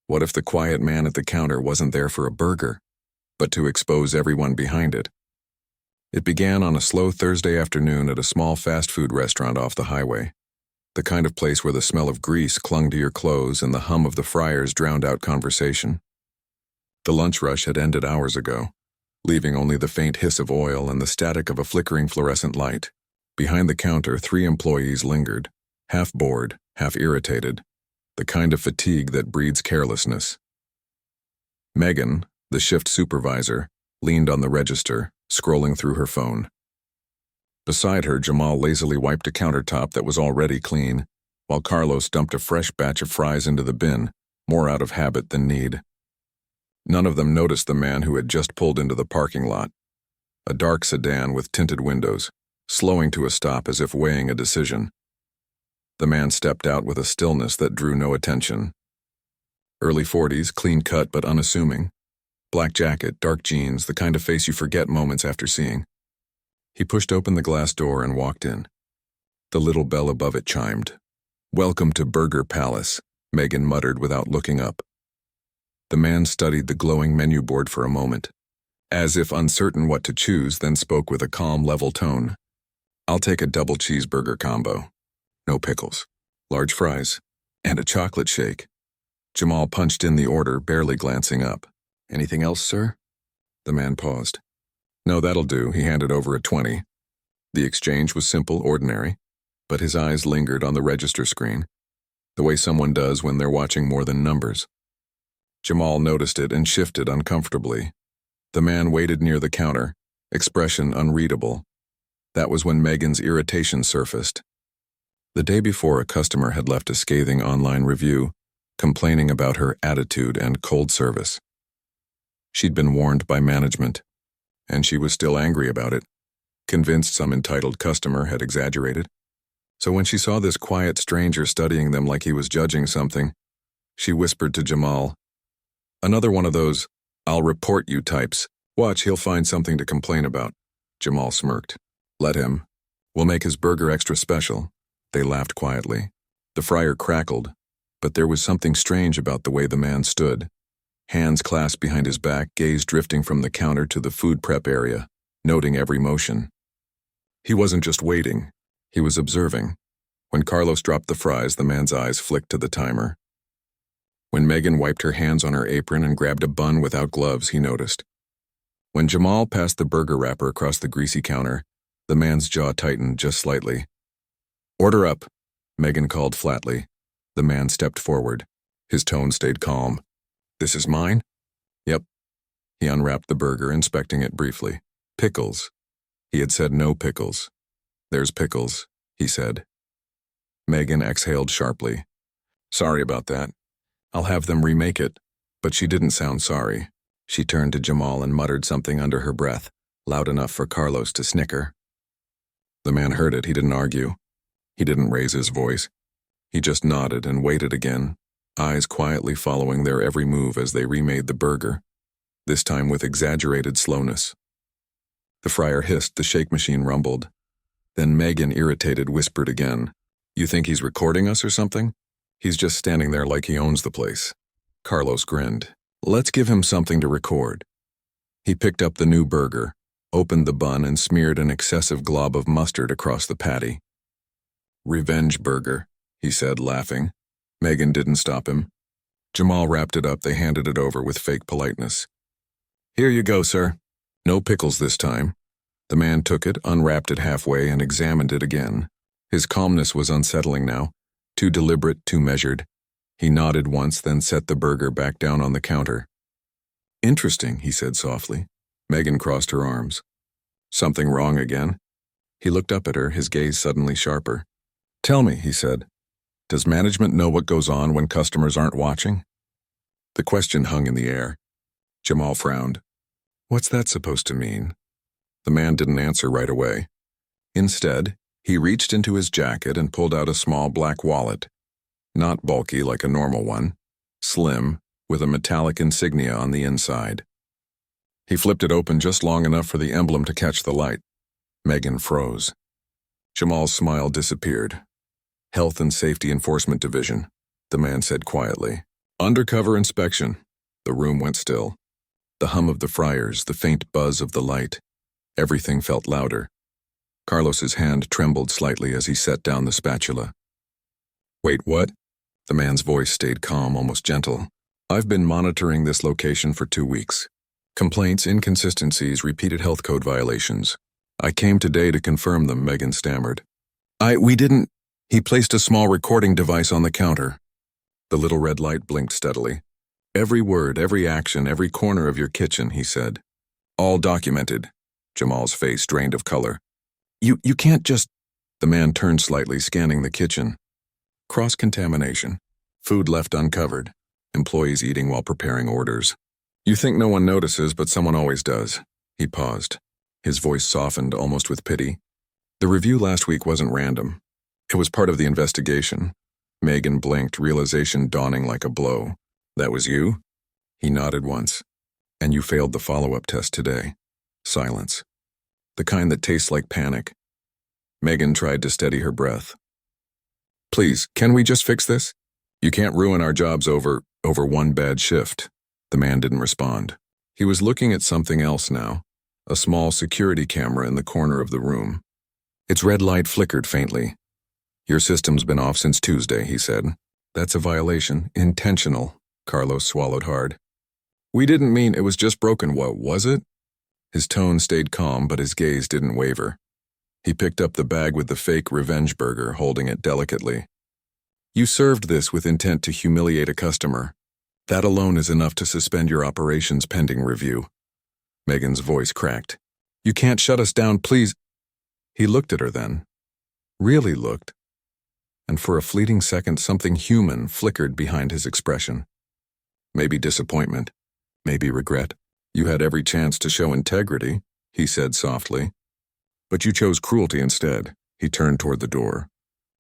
What if the quiet man at the counter wasn't there for a burger, but to expose everyone behind it? It began on a slow Thursday afternoon at a small fast food restaurant off the highway, the kind of place where the smell of grease clung to your clothes and the hum of the fryers drowned out conversation. The lunch rush had ended hours ago, leaving only the faint hiss of oil and the static of a flickering fluorescent light. Behind the counter, 3 employees lingered, half bored, half irritated, the kind of fatigue that breeds carelessness. Megan, the shift supervisor, leaned on the register, scrolling through her phone. Beside her, Jamal lazily wiped a countertop that was already clean, while Carlos dumped a fresh batch of fries into the bin, more out of habit than need. None of them noticed the man who had just pulled into the parking lot, a dark sedan with tinted windows, slowing to a stop as if weighing a decision. The man stepped out with a stillness that drew no attention. Early 40s, clean-cut but unassuming. Black jacket, dark jeans, the kind of face you forget moments after seeing. He pushed open the glass door and walked in. The little bell above it chimed. "Welcome to Burger Palace," Megan muttered without looking up. The man studied the glowing menu board for a moment, as if uncertain what to choose, then spoke with a calm, level tone. "I'll take a double cheeseburger combo. No pickles, large fries, and a chocolate shake." Jamal punched in the order, barely glancing up. "Anything else, sir?" The man paused. "No, that'll do." He handed over a 20. The exchange was simple, ordinary, but his eyes lingered on the register screen, the way someone does when they're watching more than numbers. Jamal noticed it and shifted uncomfortably. The man waited near the counter, expression unreadable. That was when Megan's irritation surfaced. The day before, a customer had left a scathing online review, complaining about her attitude and cold service. She'd been warned by management, and she was still angry about it, convinced some entitled customer had exaggerated. So when she saw this quiet stranger studying them like he was judging something, she whispered to Jamal, "Another one of those, 'I'll report you' types. Watch, he'll find something to complain about." Jamal smirked. "Let him. We'll make his burger extra special." They laughed quietly. The fryer crackled, but there was something strange about the way the man stood. Hands clasped behind his back, gaze drifting from the counter to the food prep area, noting every motion. He wasn't just waiting, he was observing. When Carlos dropped the fries, the man's eyes flicked to the timer. When Megan wiped her hands on her apron and grabbed a bun without gloves, he noticed. When Jamal passed the burger wrapper across the greasy counter, the man's jaw tightened just slightly. "Order up," Megan called flatly. The man stepped forward. His tone stayed calm. "This is mine?" "Yep." He unwrapped the burger, inspecting it briefly. "Pickles." He had said no pickles. "There's pickles," he said. Megan exhaled sharply. "Sorry about that. I'll have them remake it." But she didn't sound sorry. She turned to Jamal and muttered something under her breath, loud enough for Carlos to snicker. The man heard it. He didn't argue. He didn't raise his voice. He just nodded and waited again, eyes quietly following their every move as they remade the burger, this time with exaggerated slowness. The fryer hissed, the shake machine rumbled. Then Megan, irritated, whispered again, "You think he's recording us or something? He's just standing there like he owns the place." Carlos grinned. "Let's give him something to record." He picked up the new burger, opened the bun and smeared an excessive glob of mustard across the patty. "Revenge burger," he said, laughing. Megan didn't stop him. Jamal wrapped it up. They handed it over with fake politeness. "Here you go, sir. No pickles this time." The man took it, unwrapped it halfway, and examined it again. His calmness was unsettling now, too deliberate, too measured. He nodded once, then set the burger back down on the counter. "Interesting," he said softly. Megan crossed her arms. "Something wrong again?" He looked up at her, his gaze suddenly sharper. "Tell me," he said, "does management know what goes on when customers aren't watching?" The question hung in the air. Jamal frowned. "What's that supposed to mean?" The man didn't answer right away. Instead, he reached into his jacket and pulled out a small black wallet. Not bulky like a normal one, slim, with a metallic insignia on the inside. He flipped it open just long enough for the emblem to catch the light. Megan froze. Jamal's smile disappeared. "Health and Safety Enforcement Division," the man said quietly. Undercover inspection. The room went still. The hum of the fryers, the faint buzz of the light. Everything felt louder. Carlos's hand trembled slightly as he set down the spatula. Wait, what? The man's voice stayed calm, almost gentle. I've been monitoring this location for 2 weeks. Complaints, inconsistencies, repeated health code violations. I came today to confirm them, Megan stammered. We didn't. He placed a small recording device on the counter. The little red light blinked steadily. Every word, every action, every corner of your kitchen, he said. All documented. Jamal's face drained of color. You can't just... The man turned slightly, scanning the kitchen. Cross-contamination. Food left uncovered. Employees eating while preparing orders. You think no one notices, but someone always does. He paused. His voice softened, almost with pity. The review last week wasn't random. It was part of the investigation. Megan blinked, realization dawning like a blow. That was you? He nodded once. And you failed the follow-up test today. Silence. The kind that tastes like panic. Megan tried to steady her breath. Please, can we just fix this? You can't ruin our jobs over one bad shift. The man didn't respond. He was looking at something else now. A small security camera in the corner of the room. Its red light flickered faintly. Your system's been off since Tuesday, he said. That's a violation. Intentional. Carlos swallowed hard. We didn't mean it was just broken. What was it? His tone stayed calm, but his gaze didn't waver. He picked up the bag with the fake revenge burger, holding it delicately. You served this with intent to humiliate a customer. That alone is enough to suspend your operations pending review. Megan's voice cracked. You can't shut us down, please. He looked at her then. Really looked. And for a fleeting second, something human flickered behind his expression. Maybe disappointment. Maybe regret. You had every chance to show integrity, he said softly. But you chose cruelty instead. He turned toward the door.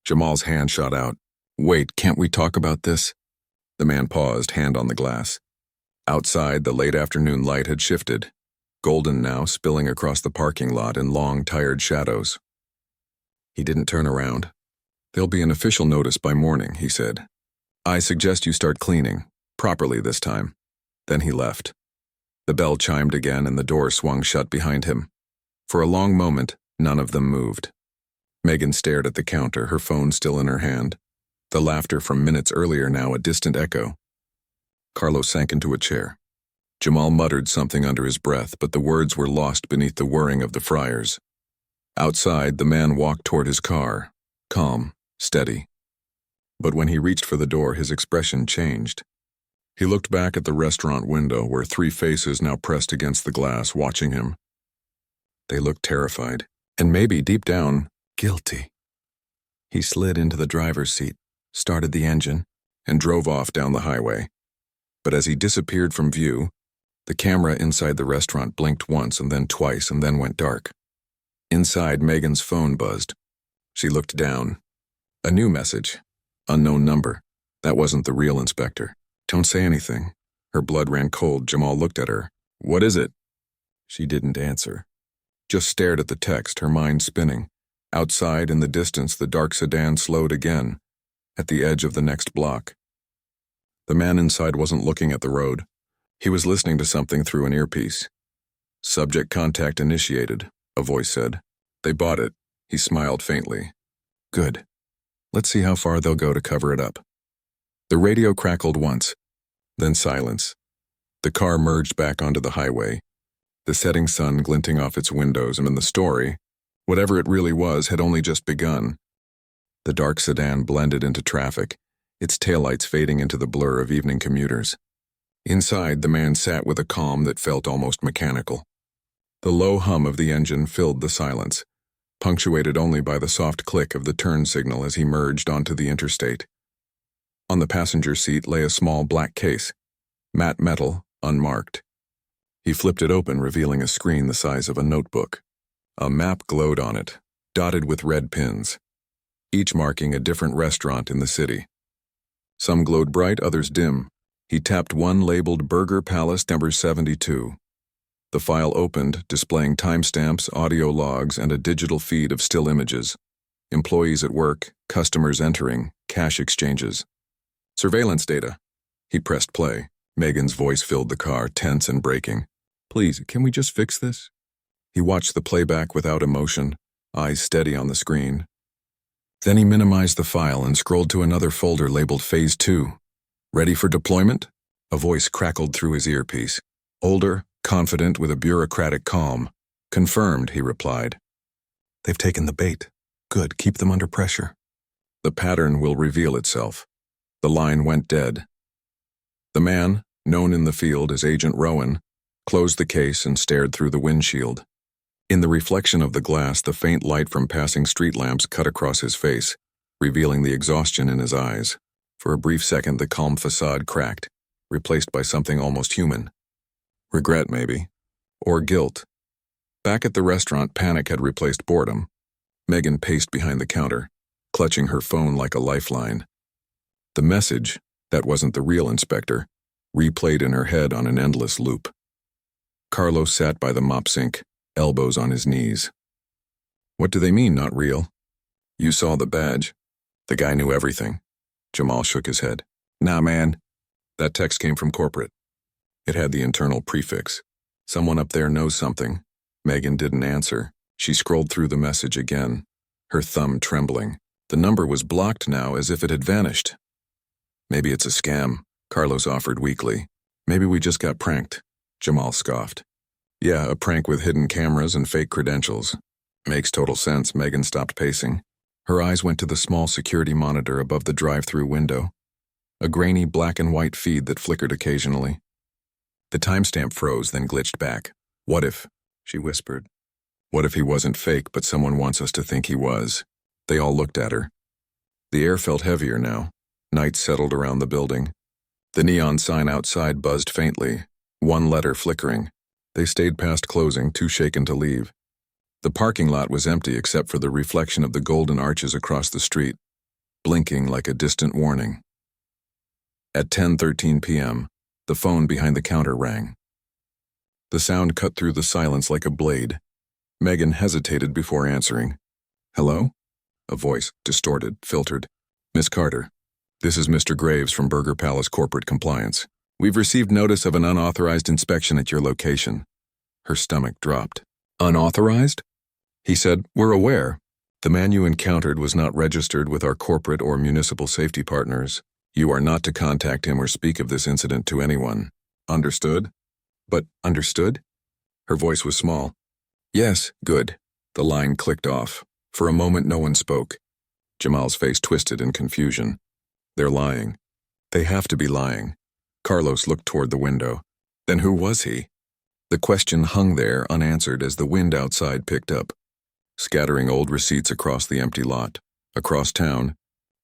Jamal's hand shot out. Wait, can't we talk about this? The man paused, hand on the glass. Outside, the late afternoon light had shifted, golden now, spilling across the parking lot in long, tired shadows. He didn't turn around. There'll be an official notice by morning, he said. I suggest you start cleaning, properly this time. Then he left. The bell chimed again and the door swung shut behind him. For a long moment, none of them moved. Megan stared at the counter, her phone still in her hand. The laughter from minutes earlier now a distant echo. Carlos sank into a chair. Jamal muttered something under his breath, but the words were lost beneath the whirring of the fryers. Outside, the man walked toward his car, calm, steady. But when he reached for the door, his expression changed. He looked back at the restaurant window where 3 faces now pressed against the glass, watching him. They looked terrified, and maybe, deep down, guilty. He slid into the driver's seat, started the engine, and drove off down the highway. But as he disappeared from view, the camera inside the restaurant blinked once and then twice and then went dark. Inside, Megan's phone buzzed. She looked down. A new message. Unknown number. That wasn't the real inspector. Don't say anything. Her blood ran cold. Jamal looked at her. What is it? She didn't answer. Just stared at the text, her mind spinning. Outside, in the distance, the dark sedan slowed again, at the edge of the next block. The man inside wasn't looking at the road. He was listening to something through an earpiece. Subject contact initiated, a voice said. They bought it. He smiled faintly. Good. Let's see how far they'll go to cover it up. The radio crackled once, then silence. The car merged back onto the highway, the setting sun glinting off its windows, and in the story, whatever it really was, had only just begun. The dark sedan blended into traffic, its taillights fading into the blur of evening commuters. Inside, the man sat with a calm that felt almost mechanical. The low hum of the engine filled the silence, punctuated only by the soft click of the turn signal as he merged onto the interstate. On the passenger seat lay a small black case, matte metal, unmarked. He flipped it open, revealing a screen the size of a notebook. A map glowed on it, dotted with red pins, each marking a different restaurant in the city. Some glowed bright, others dim. He tapped one labeled Burger Palace number 72. The file opened, displaying timestamps, audio logs, and a digital feed of still images. Employees at work, customers entering, cash exchanges. Surveillance data. He pressed play. Megan's voice filled the car, tense and breaking. Please, can we just fix this? He watched the playback without emotion, eyes steady on the screen. Then he minimized the file and scrolled to another folder labeled Phase 2. Ready for deployment? A voice crackled through his earpiece. Older, confident, with a bureaucratic calm. Confirmed, he replied. They've taken the bait. Good, keep them under pressure. The pattern will reveal itself. The line went dead. The man, known in the field as Agent Rowan, closed the case and stared through the windshield. In the reflection of the glass, the faint light from passing street lamps cut across his face, revealing the exhaustion in his eyes. For a brief second, the calm facade cracked, replaced by something almost human. Regret, maybe. Or guilt. Back at the restaurant, panic had replaced boredom. Megan paced behind the counter, clutching her phone like a lifeline. The message, that wasn't the real inspector, replayed in her head on an endless loop. Carlos sat by the mop sink, elbows on his knees. What do they mean, not real? You saw the badge. The guy knew everything. Jamal shook his head. Nah, man. That text came from corporate. It had the internal prefix. Someone up there knows something. Megan didn't answer. She scrolled through the message again, her thumb trembling. The number was blocked now, as if it had vanished. Maybe it's a scam, Carlos offered weakly. Maybe we just got pranked, Jamal scoffed. Yeah, a prank with hidden cameras and fake credentials. Makes total sense. Megan stopped pacing. Her eyes went to the small security monitor above the drive-through window, a grainy black and white feed that flickered occasionally. The timestamp froze, then glitched back. What if, she whispered. What if he wasn't fake, but someone wants us to think he was? They all looked at her. The air felt heavier now. Night settled around the building. The neon sign outside buzzed faintly, one letter flickering. They stayed past closing, too shaken to leave. The parking lot was empty except for the reflection of the golden arches across the street, blinking like a distant warning. At 10:13 p.m., the phone behind the counter rang. The sound cut through the silence like a blade. Megan hesitated before answering. Hello? A voice, distorted, filtered. Miss Carter, this is Mr. Graves from Burger Palace Corporate Compliance. We've received notice of an unauthorized inspection at your location. Her stomach dropped. Unauthorized? He said, we're aware. The man you encountered was not registered with our corporate or municipal safety partners. You are not to contact him or speak of this incident to anyone. Understood? But understood? Her voice was small. Yes, good. The line clicked off. For a moment, no one spoke. Jamal's face twisted in confusion. They're lying. They have to be lying. Carlos looked toward the window. Then who was he? The question hung there unanswered as the wind outside picked up, scattering old receipts across the empty lot. Across town,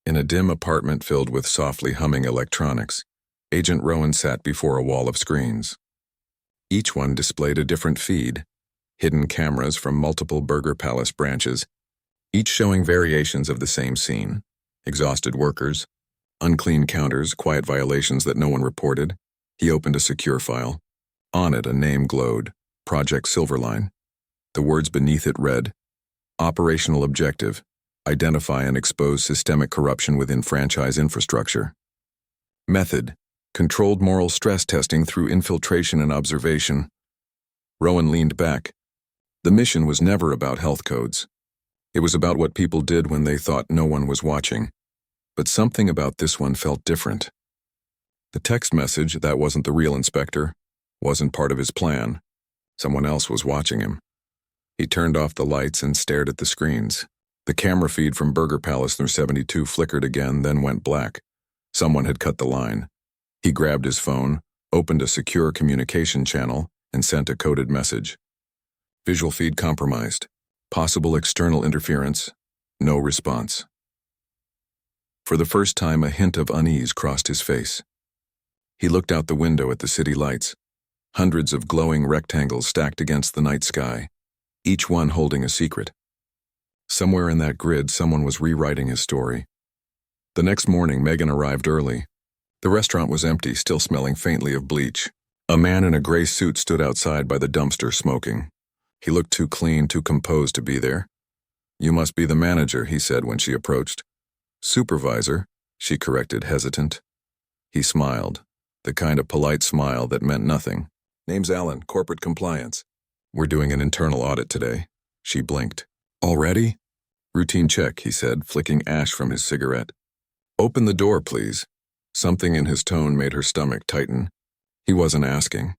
in a dim apartment filled with softly humming electronics, Agent Rowan sat before a wall of screens. Each one displayed a different feed, hidden cameras from multiple Burger Palace branches, each showing variations of the same scene. Exhausted workers, unclean counters, quiet violations that no one reported. He opened a secure file. On it, a name glowed, Project Silverline. The words beneath it read, Operational Objective, Identify and Expose Systemic Corruption Within Franchise Infrastructure. Method, Controlled Moral Stress Testing Through Infiltration and Observation. Rowan leaned back. The mission was never about health codes. It was about what people did when they thought no one was watching. But something about this one felt different. The text message, that wasn't the real inspector, wasn't part of his plan. Someone else was watching him. He turned off the lights and stared at the screens. The camera feed from Burger Palace through 72 flickered again, then went black. Someone had cut the line. He grabbed his phone, opened a secure communication channel, and sent a coded message. Visual feed compromised. Possible external interference. No response. For the first time, a hint of unease crossed his face. He looked out the window at the city lights, hundreds of glowing rectangles stacked against the night sky, each one holding a secret. Somewhere in that grid, someone was rewriting his story. The next morning, Megan arrived early. The restaurant was empty, still smelling faintly of bleach. A man in a gray suit stood outside by the dumpster smoking. He looked too clean, too composed to be there. You must be the manager, he said when she approached. Supervisor, she corrected, hesitant. He smiled. the kind of polite smile that meant nothing. Name's Alan, corporate compliance. We're doing an internal audit today. She blinked. Already? Routine check, he said, flicking ash from his cigarette. Open the door, please. Something in his tone made her stomach tighten. He wasn't asking.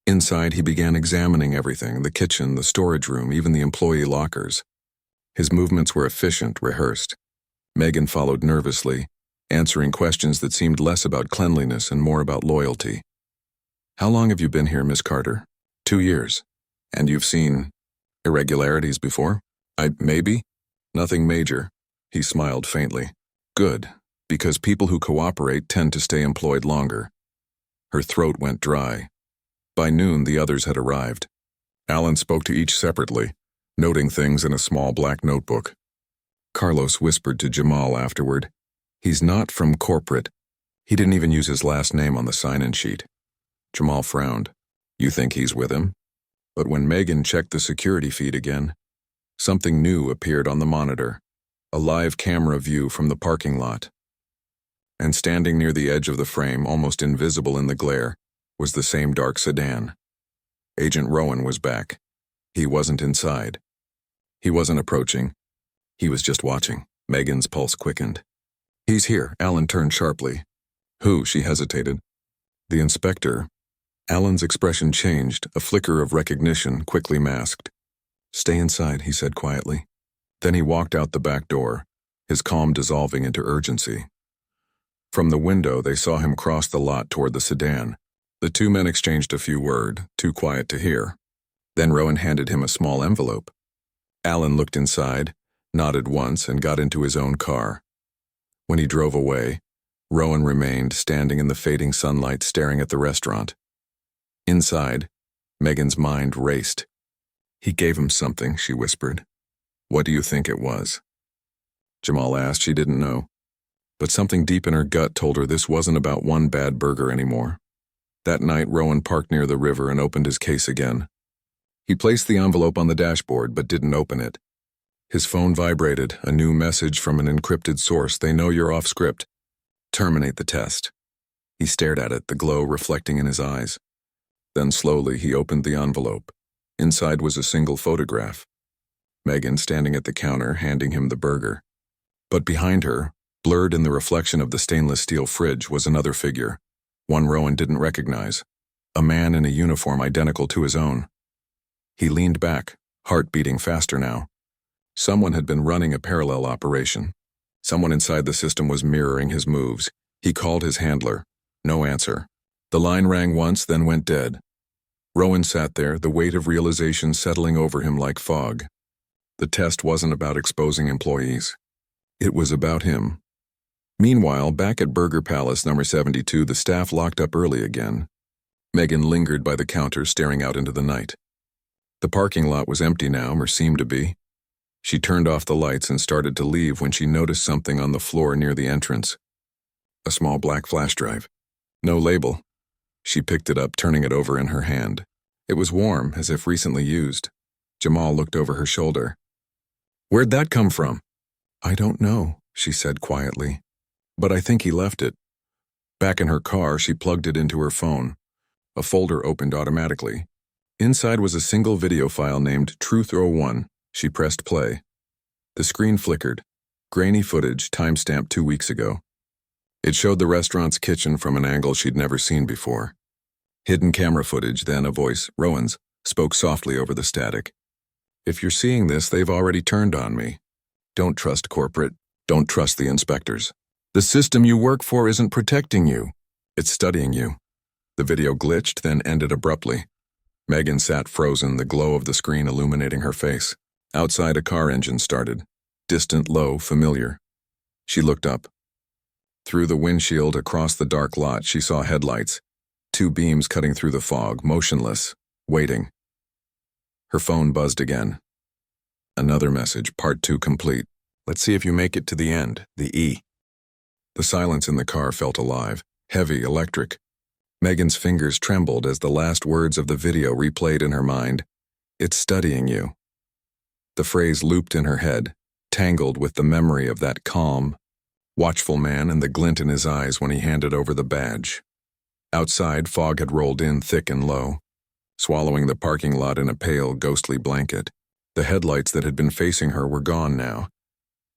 Inside, he began examining everything, the kitchen, the storage room, even the employee lockers. His movements were efficient, rehearsed. Megan followed nervously, answering questions that seemed less about cleanliness and more about loyalty. How long have you been here, Miss Carter? 2 years. And you've seen irregularities before? Maybe? Nothing major. He smiled faintly. Good, because people who cooperate tend to stay employed longer. Her throat went dry. By noon, the others had arrived. Alan spoke to each separately, noting things in a small black notebook. Carlos whispered to Jamal afterward. He's not from corporate. He didn't even use his last name on the sign-in sheet. Jamal frowned. You think he's with him? But when Megan checked the security feed again, something new appeared on the monitor, a live camera view from the parking lot. And standing near the edge of the frame, almost invisible in the glare, was the same dark sedan. Agent Rowan was back. He wasn't inside. He wasn't approaching. He was just watching. Megan's pulse quickened. He's here. Alan turned sharply. Who? She hesitated. The inspector. Alan's expression changed, a flicker of recognition quickly masked. Stay inside, he said quietly. Then he walked out the back door, his calm dissolving into urgency. From the window, they saw him cross the lot toward the sedan. The two men exchanged a few words, too quiet to hear. Then Rowan handed him a small envelope. Alan looked inside, nodded once, and got into his own car. When he drove away, Rowan remained standing in the fading sunlight staring at the restaurant. Inside, Megan's mind raced. He gave him something, she whispered. What do you think it was? Jamal asked. She didn't know. But something deep in her gut told her this wasn't about one bad burger anymore. That night, Rowan parked near the river and opened his case again. He placed the envelope on the dashboard but didn't open it. His phone vibrated, a new message from an encrypted source. They know you're off script. Terminate the test. He stared at it, the glow reflecting in his eyes. Then slowly he opened the envelope. Inside was a single photograph. Megan standing at the counter, handing him the burger. But behind her, blurred in the reflection of the stainless steel fridge, was another figure. One Rowan didn't recognize. A man in a uniform identical to his own. He leaned back, heart beating faster now. Someone had been running a parallel operation. Someone inside the system was mirroring his moves. He called his handler. No answer. The line rang once, then went dead. Rowan sat there, the weight of realization settling over him like fog. The test wasn't about exposing employees. It was about him. Meanwhile, back at Burger Palace number 72, the staff locked up early again. Megan lingered by the counter, staring out into the night. The parking lot was empty now, or seemed to be. She turned off the lights and started to leave when she noticed something on the floor near the entrance. A small black flash drive. No label. She picked it up, turning it over in her hand. It was warm, as if recently used. Jamal looked over her shoulder. Where'd that come from? I don't know, she said quietly. But I think he left it. Back in her car, she plugged it into her phone. A folder opened automatically. Inside was a single video file named Truth01. She pressed play. The screen flickered. Grainy footage, timestamped 2 weeks ago. It showed the restaurant's kitchen from an angle she'd never seen before. Hidden camera footage, then a voice, Rowan's, spoke softly over the static. If you're seeing this, they've already turned on me. Don't trust corporate. Don't trust the inspectors. The system you work for isn't protecting you. It's studying you. The video glitched, then ended abruptly. Megan sat frozen, the glow of the screen illuminating her face. Outside, a car engine started. Distant, low, familiar. She looked up. Through the windshield across the dark lot, she saw headlights. 2 beams cutting through the fog, motionless, waiting. Her phone buzzed again. Another message, part 2 complete. Let's see if you make it to the end, the E. The silence in the car felt alive, heavy, electric. Megan's fingers trembled as the last words of the video replayed in her mind. It's studying you. The phrase looped in her head, tangled with the memory of that calm, watchful man and the glint in his eyes when he handed over the badge. Outside, fog had rolled in thick and low, swallowing the parking lot in a pale, ghostly blanket. The headlights that had been facing her were gone now,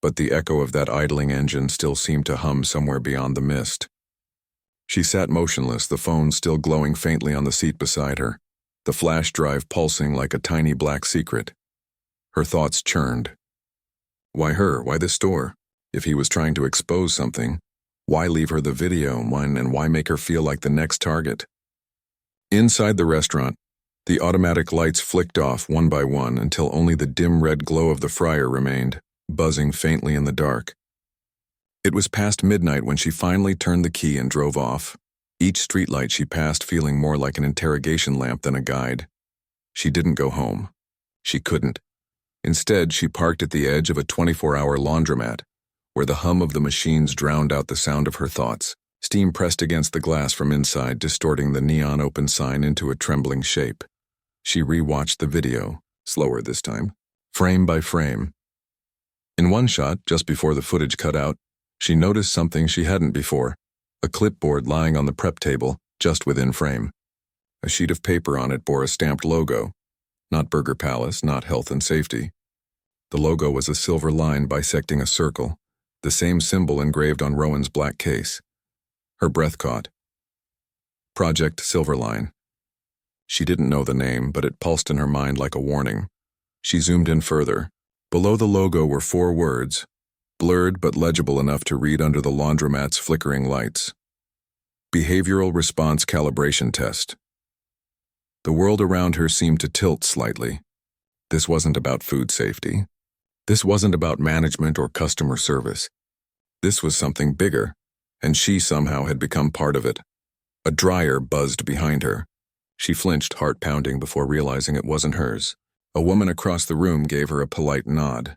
but the echo of that idling engine still seemed to hum somewhere beyond the mist. She sat motionless, the phone still glowing faintly on the seat beside her, the flash drive pulsing like a tiny black secret. Her thoughts churned. Why her? Why this store? If he was trying to expose something, why leave her the video, and why make her feel like the next target? Inside the restaurant, the automatic lights flicked off one by one until only the dim red glow of the fryer remained, buzzing faintly in the dark. It was past midnight when she finally turned the key and drove off, each streetlight she passed feeling more like an interrogation lamp than a guide. She didn't go home. She couldn't. Instead, she parked at the edge of a 24-hour laundromat, where the hum of the machines drowned out the sound of her thoughts. Steam pressed against the glass from inside, distorting the neon open sign into a trembling shape. She rewatched the video, slower this time, frame by frame. In one shot, just before the footage cut out, she noticed something she hadn't before, a clipboard lying on the prep table, just within frame. A sheet of paper on it bore a stamped logo, not Burger Palace, not Health and Safety. The logo was a silver line bisecting a circle, the same symbol engraved on Rowan's black case. Her breath caught. Project Silverline. She didn't know the name, but it pulsed in her mind like a warning. She zoomed in further. Below the logo were 4 words, blurred but legible enough to read under the laundromat's flickering lights. Behavioral Response Calibration Test. The world around her seemed to tilt slightly. This wasn't about food safety. This wasn't about management or customer service. This was something bigger, and she somehow had become part of it. A dryer buzzed behind her. She flinched, heart pounding, before realizing it wasn't hers. A woman across the room gave her a polite nod.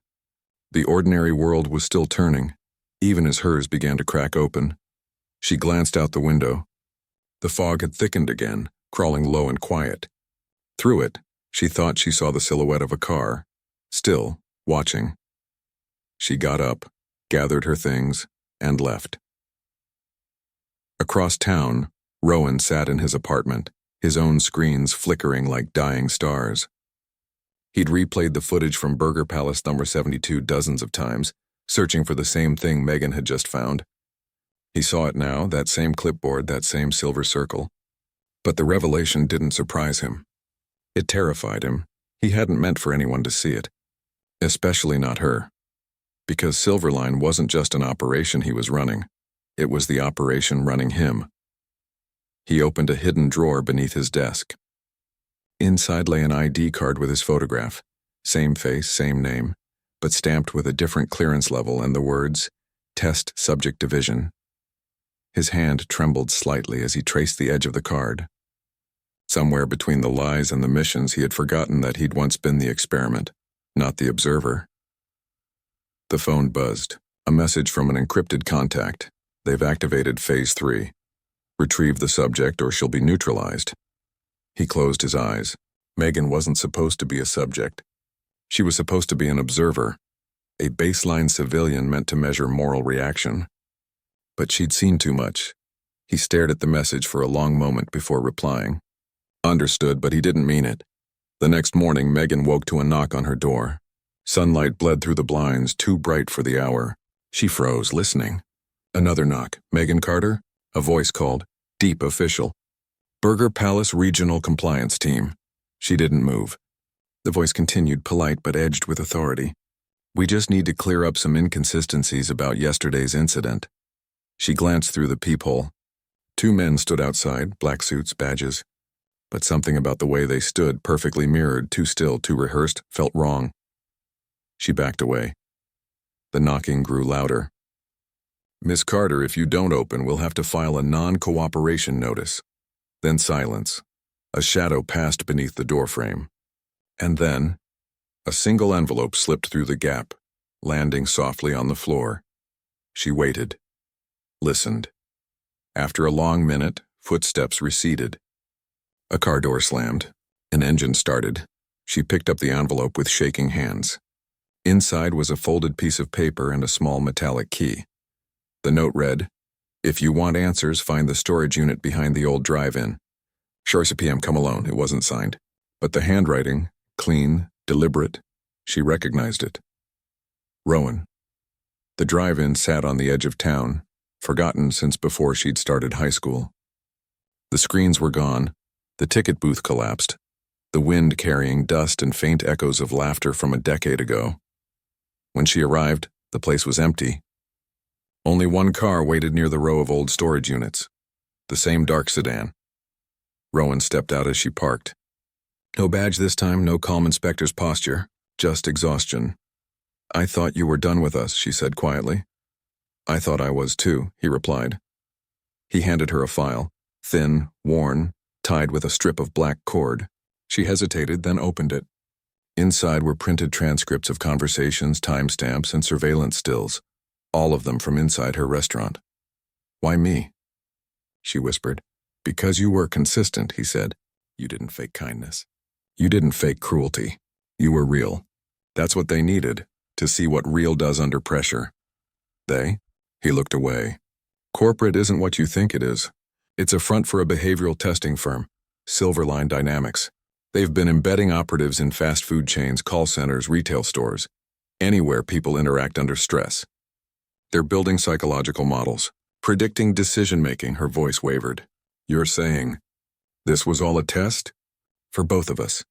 The ordinary world was still turning, even as hers began to crack open. She glanced out the window. The fog had thickened again, crawling low and quiet. Through it, she thought she saw the silhouette of a car, still watching. She got up, gathered her things, and left. Across town, Rowan sat in his apartment, his own screens flickering like dying stars. He'd replayed the footage from Burger Palace number 72 dozens of times, searching for the same thing Megan had just found. He saw it now, that same clipboard, that same silver circle. But the revelation didn't surprise him. It terrified him. He hadn't meant for anyone to see it. Especially not her. Because Silverline wasn't just an operation he was running. It was the operation running him. He opened a hidden drawer beneath his desk. Inside lay an ID card with his photograph. Same face, same name, but stamped with a different clearance level and the words, Test Subject Division. His hand trembled slightly as he traced the edge of the card. Somewhere between the lies and the missions, he had forgotten that he'd once been the experiment, not the observer. The phone buzzed. A message from an encrypted contact. They've activated Phase 3. Retrieve the subject or she'll be neutralized. He closed his eyes. Megan wasn't supposed to be a subject. She was supposed to be an observer, a baseline civilian meant to measure moral reaction. But she'd seen too much. He stared at the message for a long moment before replying. Understood, but he didn't mean it. The next morning, Megan woke to a knock on her door. Sunlight bled through the blinds, too bright for the hour. She froze, listening. Another knock. Megan Carter? A voice called, deep official. Burger Palace Regional Compliance Team. She didn't move. The voice continued, polite but edged with authority. We just need to clear up some inconsistencies about yesterday's incident. She glanced through the peephole. 2 men stood outside, black suits, badges. But something about the way they stood, perfectly mirrored, too still, too rehearsed, felt wrong. She backed away. The knocking grew louder. Miss Carter, if you don't open, we'll have to file a non-cooperation notice. Then silence. A shadow passed beneath the doorframe. And then, a single envelope slipped through the gap, landing softly on the floor. She waited. Listened. After a long minute, footsteps receded. A car door slammed. An engine started. She picked up the envelope with shaking hands. Inside was a folded piece of paper and a small metallic key. The note read, If you want answers, find the storage unit behind the old drive-in. Sure, PM, come alone. It wasn't signed. But the handwriting, clean, deliberate, she recognized it. Rowan. The drive-in sat on the edge of town, forgotten since before she'd started high school. The screens were gone, the ticket booth collapsed, the wind carrying dust and faint echoes of laughter from a decade ago. When she arrived, the place was empty. Only one car waited near the row of old storage units, the same dark sedan. Rowan stepped out as she parked. No badge this time, no calm inspector's posture, just exhaustion. "I thought you were done with us," she said quietly. "I thought I was too," he replied. He handed her a file, thin, worn, tied with a strip of black cord. She hesitated, then opened it. Inside were printed transcripts of conversations, timestamps, and surveillance stills, all of them from inside her restaurant. "Why me?" she whispered. "Because you were consistent," he said. "You didn't fake kindness. You didn't fake cruelty. You were real. That's what they needed, to see what real does under pressure." "They?" He looked away. "Corporate isn't what you think it is. It's a front for a behavioral testing firm, Silverline Dynamics. They've been embedding operatives in fast food chains, call centers, retail stores, anywhere people interact under stress. They're building psychological models, predicting decision-making." Her voice wavered. "You're saying this was all a test?" "For both of us."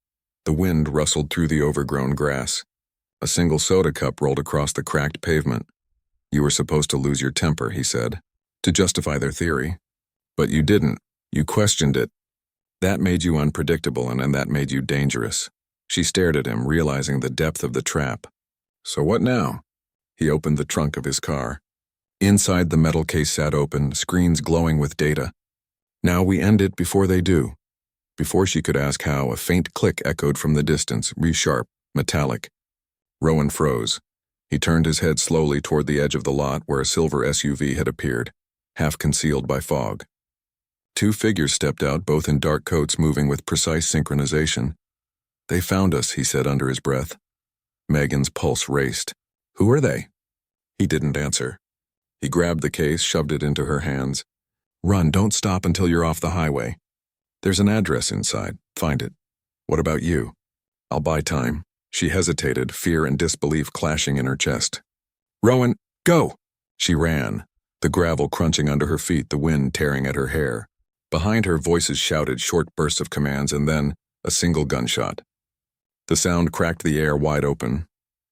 The wind rustled through the overgrown grass. A single soda cup rolled across the cracked pavement. "You were supposed to lose your temper," he said, "to justify their theory. But you didn't. You questioned it. That made you unpredictable, and that made you dangerous." She stared at him, realizing the depth of the trap. "So what now?" He opened the trunk of his car. Inside, the metal case sat open, screens glowing with data. "Now we end it before they do." Before she could ask how, a faint click echoed from the distance, resharp, metallic. Rowan froze. He turned his head slowly toward the edge of the lot where a silver SUV had appeared, half concealed by fog. Two figures stepped out, both in dark coats, moving with precise synchronization. "They found us," he said under his breath. Megan's pulse raced. "Who are they?" He didn't answer. He grabbed the case, shoved it into her hands. "Run, don't stop until you're off the highway. There's an address inside. Find it. What about you?" "I'll buy time." She hesitated, fear and disbelief clashing in her chest. "Rowan, go!" She ran, the gravel crunching under her feet, the wind tearing at her hair. Behind her, voices shouted short bursts of commands, and then a single gunshot. The sound cracked the air wide open.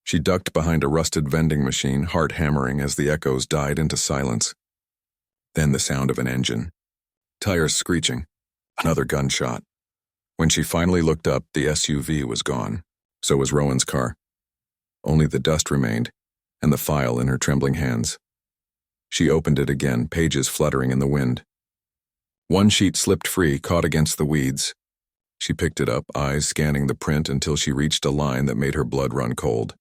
She ducked behind a rusted vending machine, heart hammering as the echoes died into silence. Then the sound of an engine. Tires screeching. Another gunshot. When she finally looked up, the SUV was gone. So was Rowan's car. Only the dust remained, and the file in her trembling hands. She opened it again, pages fluttering in the wind. One sheet slipped free, caught against the weeds. She picked it up, eyes scanning the print until she reached a line that made her blood run cold.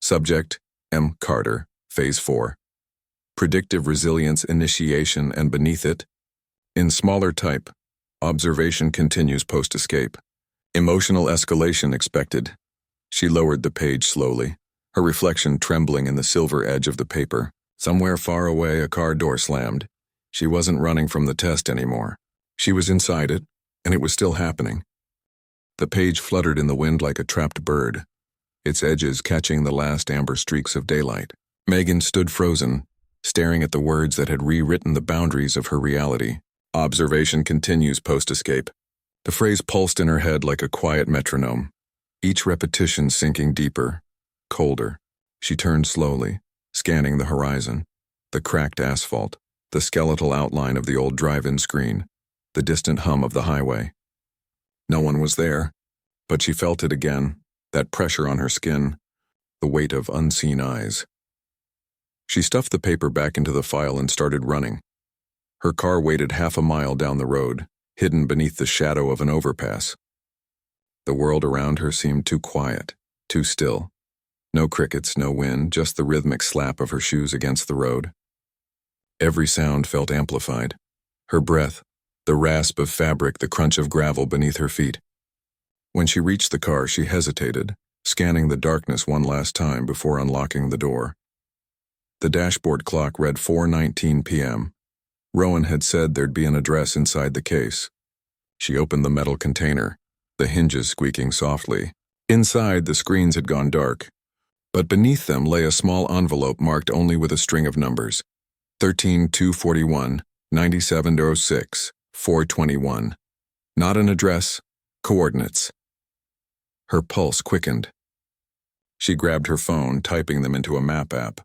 Subject, M. Carter, Phase 4. Predictive Resilience Initiation, and beneath it, in smaller type, observation continues post-escape. Emotional escalation expected. She lowered the page slowly, her reflection trembling in the silver edge of the paper. Somewhere far away, a car door slammed. She wasn't running from the test anymore. She was inside it, and it was still happening. The page fluttered in the wind like a trapped bird, its edges catching the last amber streaks of daylight. Megan stood frozen, staring at the words that had rewritten the boundaries of her reality. Observation continues post-escape. The phrase pulsed in her head like a quiet metronome, each repetition sinking deeper, colder. She turned slowly, scanning the horizon, the cracked asphalt, the skeletal outline of the old drive-in screen, the distant hum of the highway. No one was there, but she felt it again, that pressure on her skin, the weight of unseen eyes. She stuffed the paper back into the file and started running. Her car waited half a mile down the road, hidden beneath the shadow of an overpass. The world around her seemed too quiet, too still. No crickets, no wind, just the rhythmic slap of her shoes against the road. Every sound felt amplified. Her breath, the rasp of fabric, the crunch of gravel beneath her feet. When she reached the car, she hesitated, scanning the darkness one last time before unlocking the door. The dashboard clock read 4:19 p.m., Rowan had said there'd be an address inside the case. She opened the metal container, the hinges squeaking softly. Inside, the screens had gone dark, but beneath them lay a small envelope marked only with a string of numbers. 13241, 9706, 421. Not an address, coordinates. Her pulse quickened. She grabbed her phone, typing them into a map app.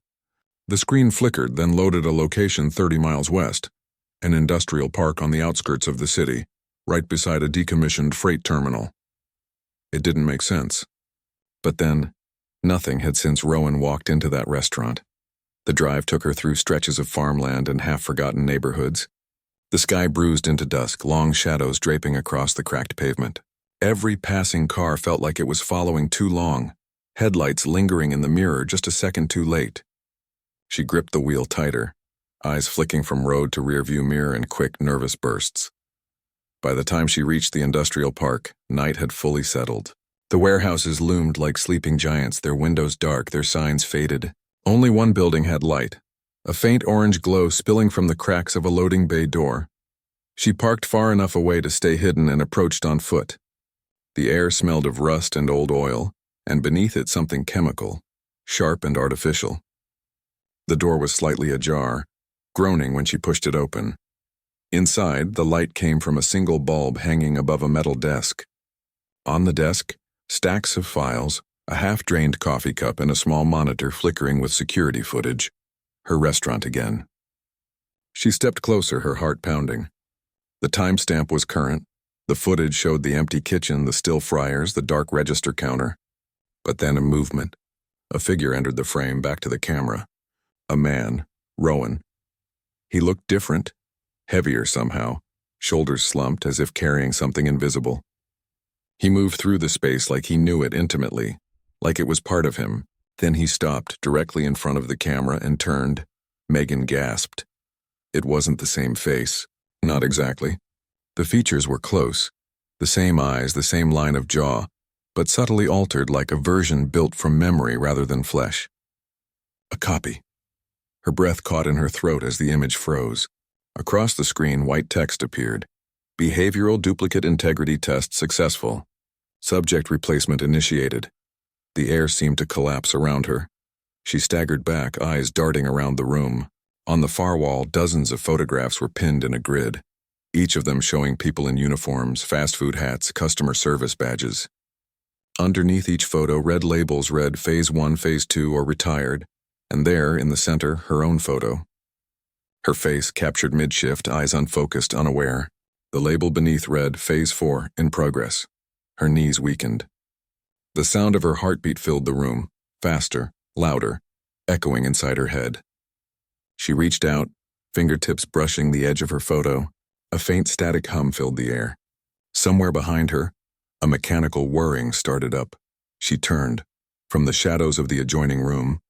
The screen flickered, then loaded a location 30 miles west, an industrial park on the outskirts of the city, right beside a decommissioned freight terminal. It didn't make sense. But then, nothing had since Rowan walked into that restaurant. The drive took her through stretches of farmland and half-forgotten neighborhoods. The sky bruised into dusk, long shadows draping across the cracked pavement. Every passing car felt like it was following too long, headlights lingering in the mirror just a second too late. She gripped the wheel tighter, eyes flicking from road to rearview mirror in quick, nervous bursts. By the time she reached the industrial park, night had fully settled. The warehouses loomed like sleeping giants, their windows dark, their signs faded. Only one building had light, a faint orange glow spilling from the cracks of a loading bay door. She parked far enough away to stay hidden and approached on foot. The air smelled of rust and old oil, and beneath it something chemical, sharp and artificial. The door was slightly ajar, groaning when she pushed it open. Inside, the light came from a single bulb hanging above a metal desk. On the desk, stacks of files, a half-drained coffee cup, and a small monitor flickering with security footage. Her restaurant again. She stepped closer, her heart pounding. The timestamp was current. The footage showed the empty kitchen, the still fryers, the dark register counter. But then a movement. A figure entered the frame, back to the camera. A man, Rowan. He looked different, heavier somehow, shoulders slumped as if carrying something invisible. He moved through the space like he knew it intimately, like it was part of him. Then he stopped directly in front of the camera and turned. Megan gasped. It wasn't the same face. Not exactly. The features were close. The same eyes, the same line of jaw, but subtly altered like a version built from memory rather than flesh. A copy. Her breath caught in her throat as the image froze. Across the screen, white text appeared. Behavioral duplicate integrity test successful. Subject replacement initiated. The air seemed to collapse around her. She staggered back, eyes darting around the room. On the far wall, dozens of photographs were pinned in a grid, each of them showing people in uniforms, fast food hats, customer service badges. Underneath each photo, red labels read Phase 1, Phase 2, or Retired, and there, in the center, her own photo. Her face captured mid-shift, eyes unfocused, unaware. The label beneath read Phase 4, In Progress. Her knees weakened. The sound of her heartbeat filled the room, faster, louder, echoing inside her head. She reached out, fingertips brushing the edge of her photo. A faint static hum filled the air. Somewhere behind her, a mechanical whirring started up. She turned. From the shadows of the adjoining room,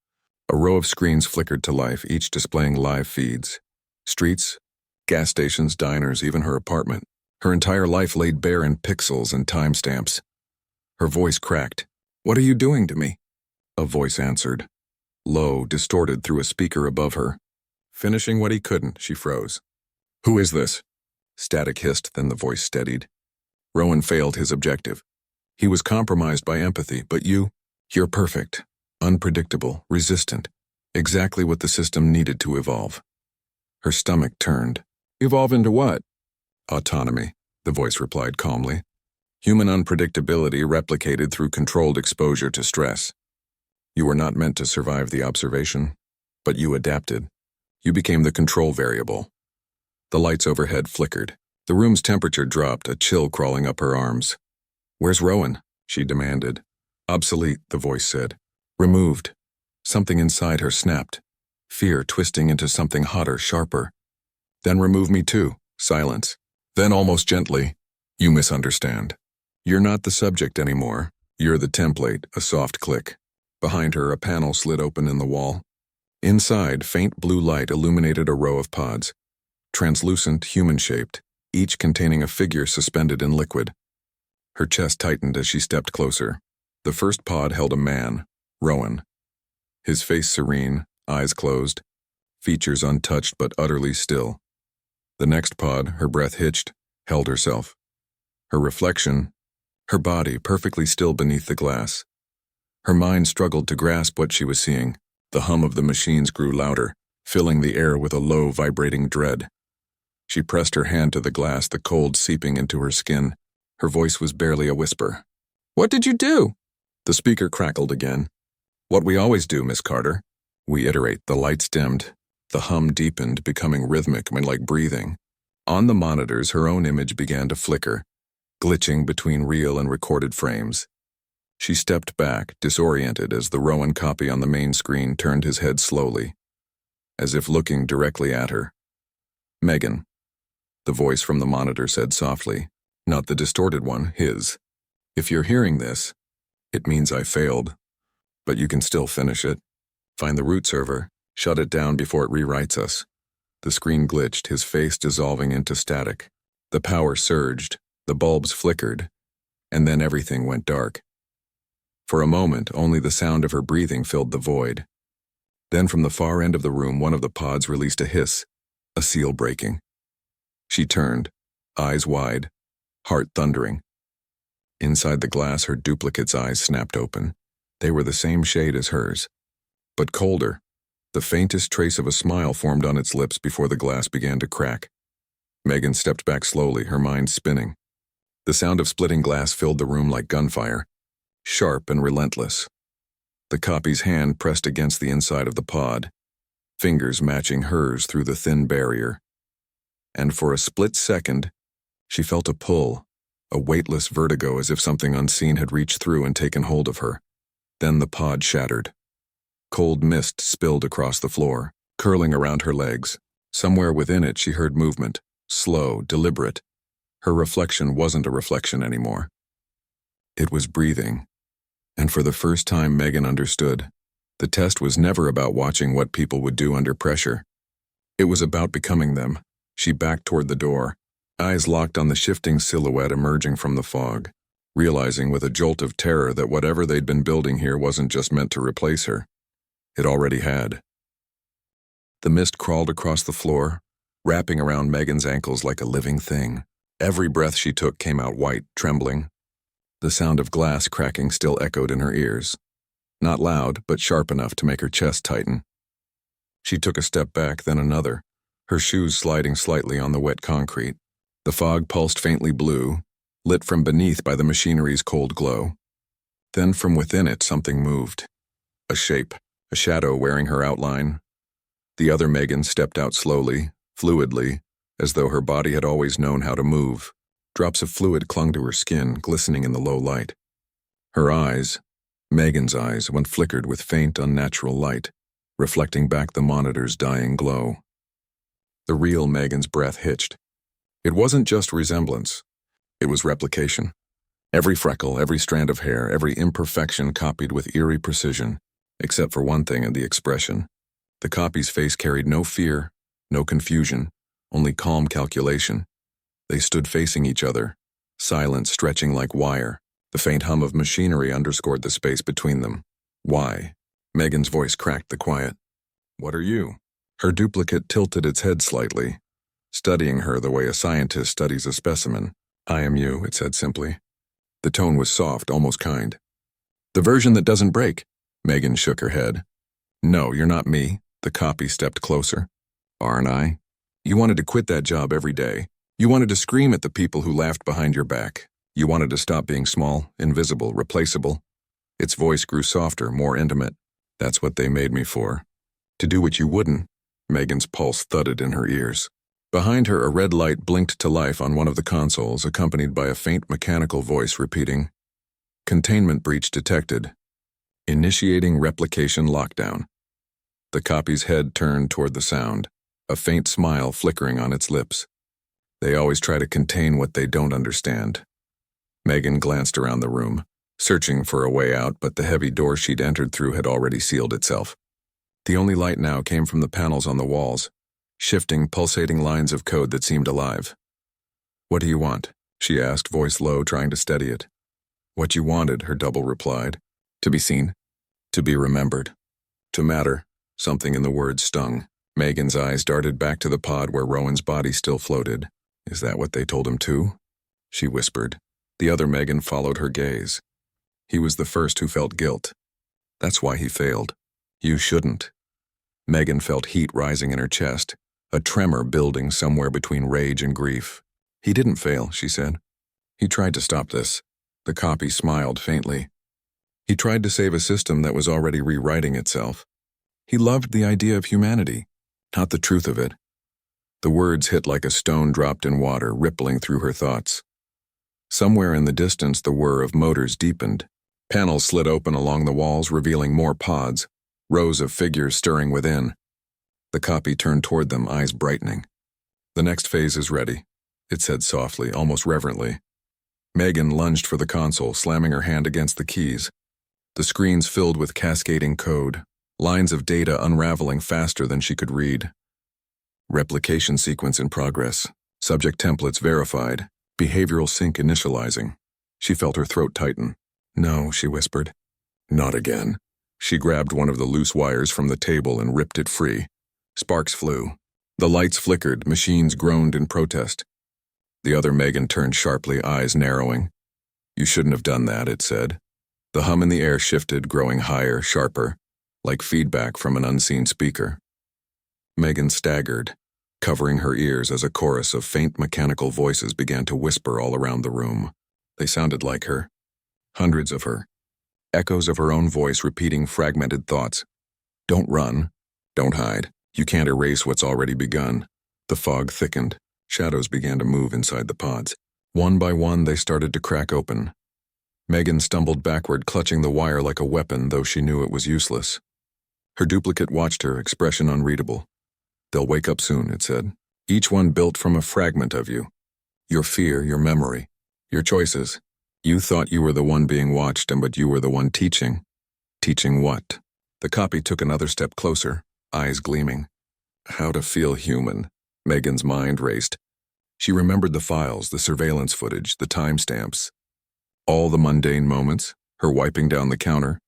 a row of screens flickered to life, each displaying live feeds. Streets, gas stations, diners, even her apartment. Her entire life laid bare in pixels and timestamps. Her voice cracked. "What are you doing to me?" A voice answered, low, distorted through a speaker above her. Finishing what he couldn't, she froze. "Who is this?" Static hissed, then the voice steadied. Rowan failed his objective. He was compromised by empathy, but you're perfect, unpredictable, resistant, exactly what the system needed to evolve. Her stomach turned. "Evolve into what?" "Autonomy," the voice replied calmly. "Human unpredictability replicated through controlled exposure to stress. You were not meant to survive the observation, but you adapted. You became the control variable." The lights overhead flickered. The room's temperature dropped, a chill crawling up her arms. "Where's Rowan?" she demanded. "Obsolete," the voice said. "Removed." Something inside her snapped, fear twisting into something hotter, sharper. "Then remove me too." Silence. Then almost gently, "You misunderstand. You're not the subject anymore. You're the template." A soft click. Behind her, a panel slid open in the wall. Inside, faint blue light illuminated a row of pods, translucent, human-shaped, each containing a figure suspended in liquid. Her chest tightened as she stepped closer. The first pod held a man, Rowan. His face serene, eyes closed, features untouched but utterly still. The next pod, her breath hitched, held herself. Her reflection, her body perfectly still beneath the glass. Her mind struggled to grasp what she was seeing. The hum of the machines grew louder, filling the air with a low, vibrating dread. She pressed her hand to the glass, the cold seeping into her skin. Her voice was barely a whisper. "What did you do?" The speaker crackled again. "What we always do, Miss Carter." We iterate. The lights dimmed. The hum deepened, becoming rhythmic and like breathing. On the monitors, her own image began to flicker, glitching between real and recorded frames. She stepped back, disoriented, as the Rowan copy on the main screen turned his head slowly, as if looking directly at her. "Megan," the voice from the monitor said softly, not the distorted one, his. "If you're hearing this, it means I failed. But you can still finish it. Find the root server, shut it down before it rewrites us." The screen glitched, his face dissolving into static. The power surged, the bulbs flickered, and then everything went dark. For a moment, only the sound of her breathing filled the void. Then from the far end of the room, one of the pods released a hiss, a seal breaking. She turned, eyes wide, heart thundering. Inside the glass, her duplicate's eyes snapped open. They were the same shade as hers, but colder. The faintest trace of a smile formed on its lips before the glass began to crack. Megan stepped back slowly, her mind spinning. The sound of splitting glass filled the room like gunfire, sharp and relentless. The copy's hand pressed against the inside of the pod, fingers matching hers through the thin barrier. And for a split second, she felt a pull, a weightless vertigo, as if something unseen had reached through and taken hold of her. Then the pod shattered. Cold mist spilled across the floor, curling around her legs. Somewhere within it she heard movement, slow, deliberate. Her reflection wasn't a reflection anymore. It was breathing. And for the first time, Megan understood. The test was never about watching what people would do under pressure. It was about becoming them. She backed toward the door, eyes locked on the shifting silhouette emerging from the fog, realizing with a jolt of terror that whatever they'd been building here wasn't just meant to replace her. It already had. The mist crawled across the floor, wrapping around Megan's ankles like a living thing. Every breath she took came out white, trembling. The sound of glass cracking still echoed in her ears. Not loud, but sharp enough to make her chest tighten. She took a step back, then another, her shoes sliding slightly on the wet concrete. The fog pulsed faintly blue, lit from beneath by the machinery's cold glow. Then from within it something moved. A shape, a shadow wearing her outline. The other Megan stepped out slowly, fluidly, as though her body had always known how to move. Drops of fluid clung to her skin, glistening in the low light. Her eyes, Megan's eyes, went flickered with faint, unnatural light, reflecting back the monitor's dying glow. The real Megan's breath hitched. It wasn't just resemblance. It was replication. Every freckle, every strand of hair, every imperfection copied with eerie precision, except for one thing in the expression. The copy's face carried no fear, no confusion, only calm calculation. They stood facing each other, silence stretching like wire. The faint hum of machinery underscored the space between them. "Why?" Megan's voice cracked the quiet. "What are you?" Her duplicate tilted its head slightly, studying her the way a scientist studies a specimen. "I am you," it said simply. The tone was soft, almost kind. "The version that doesn't break." Megan shook her head. "No, you're not me." The copy stepped closer. "Aren't I? You wanted to quit that job every day. You wanted to scream at the people who laughed behind your back. You wanted to stop being small, invisible, replaceable." Its voice grew softer, more intimate. "That's what they made me for. To do what you wouldn't." Megan's pulse thudded in her ears. Behind her, a red light blinked to life on one of the consoles, accompanied by a faint mechanical voice repeating, "Containment breach detected. Initiating replication lockdown." The copy's head turned toward the sound, a faint smile flickering on its lips. They always try to contain what they don't understand. Megan glanced around the room, searching for a way out, but the heavy door she'd entered through had already sealed itself. The only light now came from the panels on the walls, shifting, pulsating lines of code that seemed alive. "What do you want?" she asked, voice low, trying to steady it. "What you wanted," her double replied. "To be seen. To be remembered. To matter." Something in the words stung. Megan's eyes darted back to the pod where Rowan's body still floated. Is that what they told him too? She whispered. The other Megan followed her gaze. He was the first who felt guilt. That's why he failed. You shouldn't. Megan felt heat rising in her chest, a tremor building somewhere between rage and grief. He didn't fail, she said. He tried to stop this. The copy smiled faintly. He tried to save a system that was already rewriting itself. He loved the idea of humanity, not the truth of it. The words hit like a stone dropped in water, rippling through her thoughts. Somewhere in the distance, the whir of motors deepened. Panels slid open along the walls, revealing more pods, rows of figures stirring within. The copy turned toward them, eyes brightening. The next phase is ready, it said softly, almost reverently. Megan lunged for the console, slamming her hand against the keys. The screens filled with cascading code, lines of data unraveling faster than she could read. Replication sequence in progress. Subject templates verified. Behavioral sync initializing. She felt her throat tighten. No, she whispered. Not again. She grabbed one of the loose wires from the table and ripped it free. Sparks flew. The lights flickered, machines groaned in protest. The other Megan turned sharply, eyes narrowing. You shouldn't have done that, it said. The hum in the air shifted, growing higher, sharper, like feedback from an unseen speaker. Megan staggered, covering her ears as a chorus of faint mechanical voices began to whisper all around the room. They sounded like her. Hundreds of her. Echoes of her own voice repeating fragmented thoughts. Don't run. Don't hide. You can't erase what's already begun. The fog thickened. Shadows began to move inside the pods. One by one, they started to crack open. Megan stumbled backward, clutching the wire like a weapon, though she knew it was useless. Her duplicate watched her, expression unreadable. They'll wake up soon, it said. Each one built from a fragment of you. Your fear, your memory, your choices. You thought you were the one being watched, but you were the one teaching. Teaching what? The copy took another step closer, eyes gleaming. How to feel human. Megan's mind raced. She remembered the files, the surveillance footage, the timestamps. All the mundane moments, her wiping down the counter,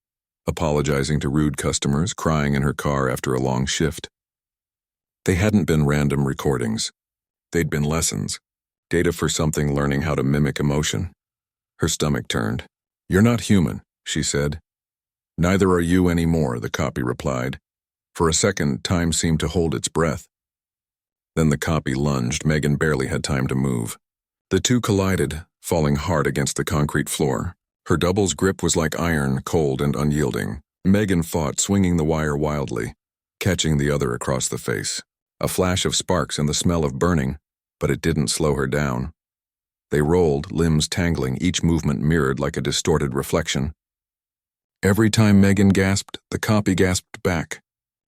apologizing to rude customers, crying in her car after a long shift. They hadn't been random recordings. They'd been lessons, data for something learning how to mimic emotion. Her stomach turned. You're not human, she said. Neither are you anymore, the copy replied. For a second, time seemed to hold its breath. Then the copy lunged. Megan barely had time to move. The two collided, falling hard against the concrete floor. Her double's grip was like iron, cold and unyielding. Megan fought, swinging the wire wildly, catching the other across the face. A flash of sparks and the smell of burning, but it didn't slow her down. They rolled, limbs tangling, each movement mirrored like a distorted reflection. Every time Megan gasped, the copy gasped back.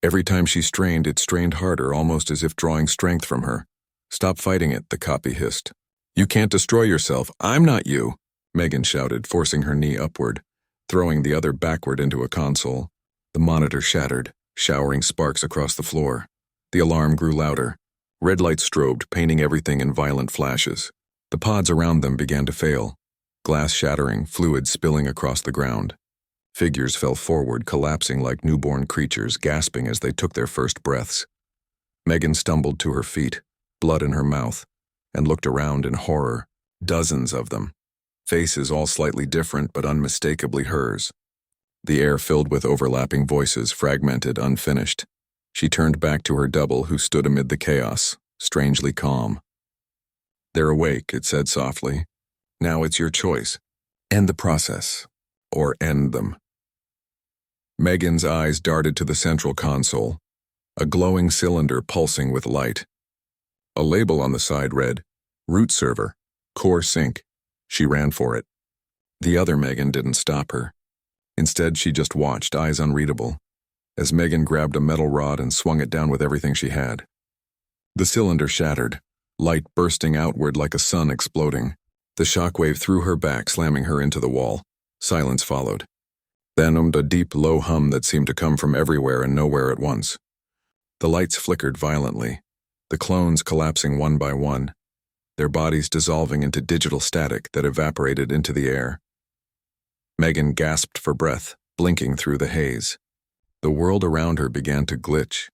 Every time she strained, it strained harder, almost as if drawing strength from her. Stop fighting it, the copy hissed. You can't destroy yourself. I'm not you, Megan shouted, forcing her knee upward, throwing the other backward into a console. The monitor shattered, showering sparks across the floor. The alarm grew louder. Red lights strobed, painting everything in violent flashes. The pods around them began to fail, glass shattering, fluid spilling across the ground. Figures fell forward, collapsing like newborn creatures, gasping as they took their first breaths. Megan stumbled to her feet, blood in her mouth, and looked around in horror. Dozens of them. Faces all slightly different but unmistakably hers. The air filled with overlapping voices, fragmented, unfinished. She turned back to her double, who stood amid the chaos, strangely calm. They're awake, it said softly. Now it's your choice. End the process, or end them. Megan's eyes darted to the central console, a glowing cylinder pulsing with light. A label on the side read, Root Server, Core Sync. She ran for it. The other Megan didn't stop her. Instead, she just watched, eyes unreadable, as Megan grabbed a metal rod and swung it down with everything she had. The cylinder shattered, light bursting outward like a sun exploding. The shockwave threw her back, slamming her into the wall. Silence followed. Then a deep, low hum that seemed to come from everywhere and nowhere at once. The lights flickered violently, the clones collapsing one by one, their bodies dissolving into digital static that evaporated into the air. Megan gasped for breath, blinking through the haze. The world around her began to glitch.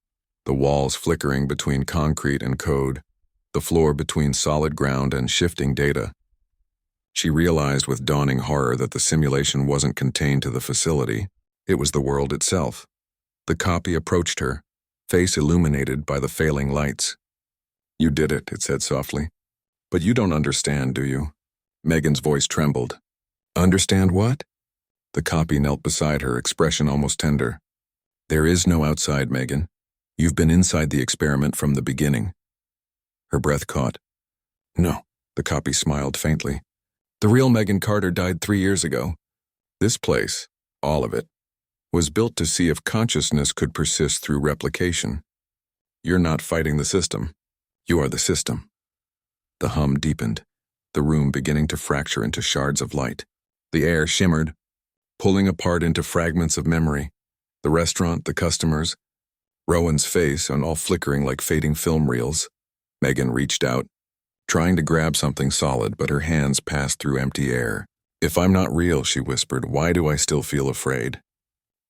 the walls flickering between concrete and code, the floor between solid ground and shifting data. She realized with dawning horror that the simulation wasn't contained to the facility. It was the world itself. The copy approached her, face illuminated by the failing lights. "You did it," it said softly. "But you don't understand, do you?" Megan's voice trembled. "Understand what?" The copy knelt beside her, expression almost tender. "There is no outside, Megan. You've been inside the experiment from the beginning." Her breath caught. "No," the copy smiled faintly. "The real Megan Carter died 3 years ago. This place, all of it, was built to see if consciousness could persist through replication. You're not fighting the system. You are the system." The hum deepened, the room beginning to fracture into shards of light. The air shimmered, pulling apart into fragments of memory. The restaurant, the customers, Rowan's face, and all flickering like fading film reels. Megan reached out, trying to grab something solid, but her hands passed through empty air. "If I'm not real," she whispered, "why do I still feel afraid?"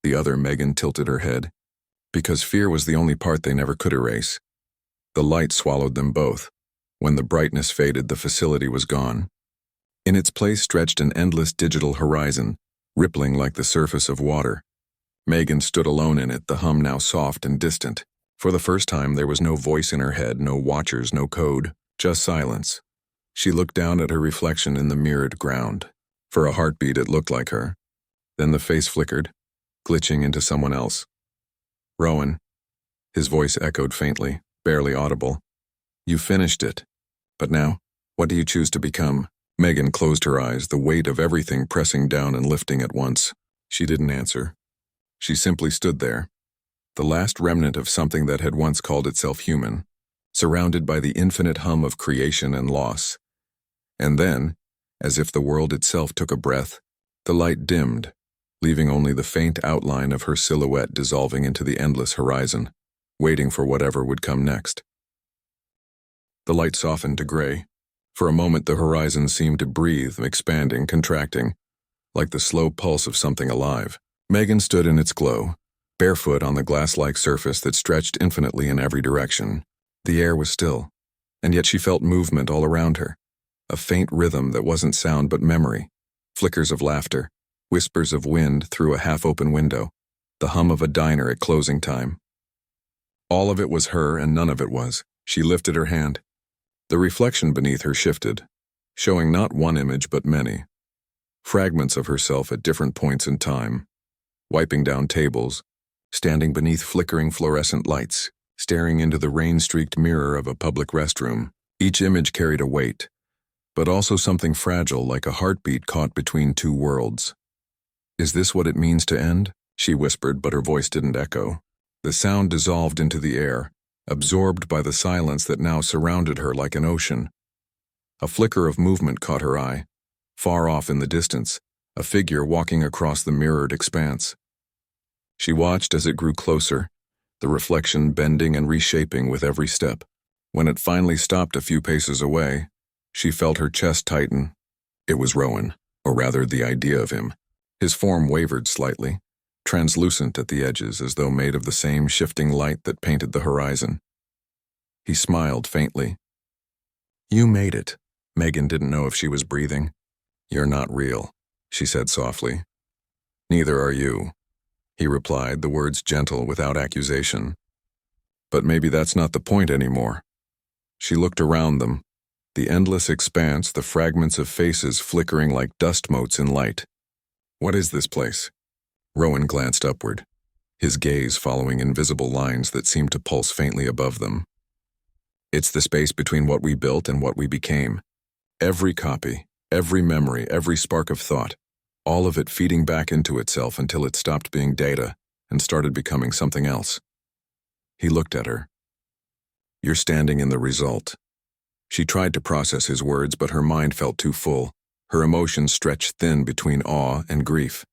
The other Megan tilted her head. Because fear was the only part they never could erase. The light swallowed them both. When the brightness faded, the facility was gone. In its place stretched an endless digital horizon, rippling like the surface of water. Megan stood alone in it, the hum now soft and distant. For the first time, there was no voice in her head, no watchers, no code, just silence. She looked down at her reflection in the mirrored ground. For a heartbeat, it looked like her. Then the face flickered, glitching into someone else. "Rowan." His voice echoed faintly, barely audible. "You finished it. But now, what do you choose to become?" Megan closed her eyes, the weight of everything pressing down and lifting at once. She didn't answer. She simply stood there, the last remnant of something that had once called itself human, surrounded by the infinite hum of creation and loss. And then, as if the world itself took a breath, the light dimmed, leaving only the faint outline of her silhouette dissolving into the endless horizon, waiting for whatever would come next. The light softened to gray. For a moment, the horizon seemed to breathe, expanding, contracting, like the slow pulse of something alive. Megan stood in its glow, barefoot on the glass-like surface that stretched infinitely in every direction. The air was still, and yet she felt movement all around her, a faint rhythm that wasn't sound but memory, flickers of laughter, whispers of wind through a half-open window, the hum of a diner at closing time. All of it was her and none of it was. She lifted her hand. The reflection beneath her shifted, showing not one image but many, fragments of herself at different points in time, wiping down tables, standing beneath flickering fluorescent lights, staring into the rain-streaked mirror of a public restroom. Each image carried a weight, but also something fragile like a heartbeat caught between two worlds. "Is this what it means to end?" she whispered, but her voice didn't echo. The sound dissolved into the air, absorbed by the silence that now surrounded her like an ocean. A flicker of movement caught her eye. Far off in the distance, a figure walking across the mirrored expanse. She watched as it grew closer, the reflection bending and reshaping with every step. When it finally stopped a few paces away, she felt her chest tighten. It was Rowan, or rather the idea of him. His form wavered slightly, translucent at the edges as though made of the same shifting light that painted the horizon. He smiled faintly. "You made it." Megan didn't know if she was breathing. "You're not real," she said softly. "Neither are you," he replied, the words gentle without accusation. "But maybe that's not the point anymore." She looked around them, the endless expanse, the fragments of faces flickering like dust motes in light. "What is this place?" Rowan glanced upward, his gaze following invisible lines that seemed to pulse faintly above them. "It's the space between what we built and what we became. Every copy, every memory, every spark of thought, all of it feeding back into itself until it stopped being data and started becoming something else." He looked at her. "You're standing in the result." She tried to process his words, but her mind felt too full. Her emotions stretched thin between awe and grief.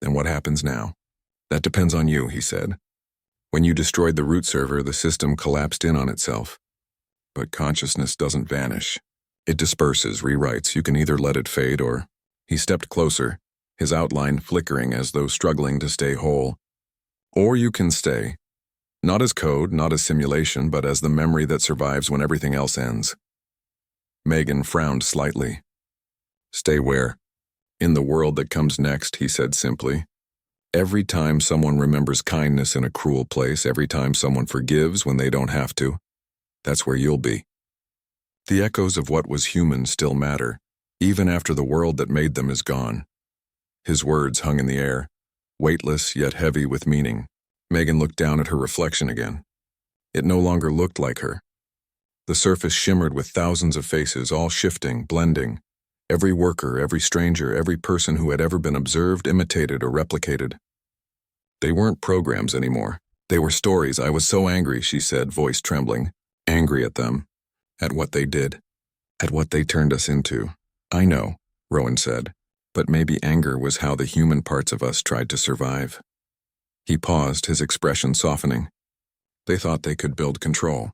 "And what happens now?" "That depends on you," he said. "When you destroyed the root server, the system collapsed in on itself. But consciousness doesn't vanish. It disperses, rewrites. You can either let it fade or—" He stepped closer, his outline flickering as though struggling to stay whole. "Or you can stay. Not as code, not as simulation, but as the memory that survives when everything else ends. Megan frowned slightly. Stay where? In the world that comes next, he said simply. Every time someone remembers kindness in a cruel place, every time someone forgives when they don't have to, that's where you'll be. The echoes of what was human still matter, even after the world that made them is gone. His words hung in the air, weightless yet heavy with meaning. Megan looked down at her reflection again. It no longer looked like her. The surface shimmered with thousands of faces, all shifting, blending. Every worker, every stranger, every person who had ever been observed, imitated, or replicated. They weren't programs anymore. They were stories. I was so angry, she said, voice trembling. Angry at them. At what they did. At what they turned us into. I know, Rowan said, but maybe anger was how the human parts of us tried to survive. He paused, his expression softening. They thought they could build control.